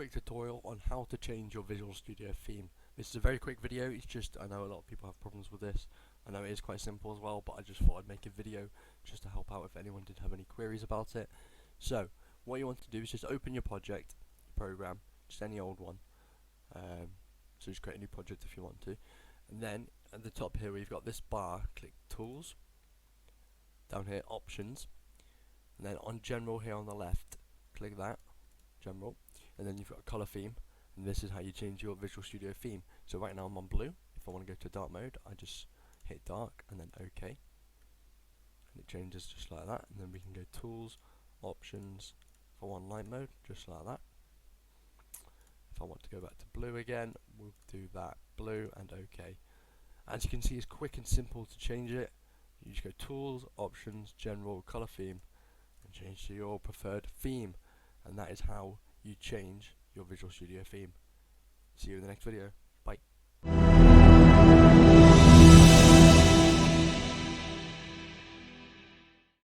quick tutorial on how to change your Visual Studio theme. This is a very quick video. It's just, I know a lot of people have problems with this. I know it is quite simple as well, but I just thought I'd make a video just to help out if anyone did have any queries about it. So what you want to do is just open your project, your program, just any old one. So just create a new project if you want to, and then at the top here we've got this bar, click Tools, down here Options, and then on General here on the left, click that, General, and then you've got Color Theme, and this is how you change your Visual Studio theme. So right now I'm on blue. If I want to go to dark mode, I just hit dark and then OK, and it changes just like that. And then we can go Tools, Options, for one light mode, just like that. If I want to go back to blue again, we'll do that, blue and OK. As you can see, it's quick and simple to change it. You just go Tools, Options, General, Color Theme, and change to your preferred theme. And that is how you change your Visual Studio theme. See you in the next video. Bye.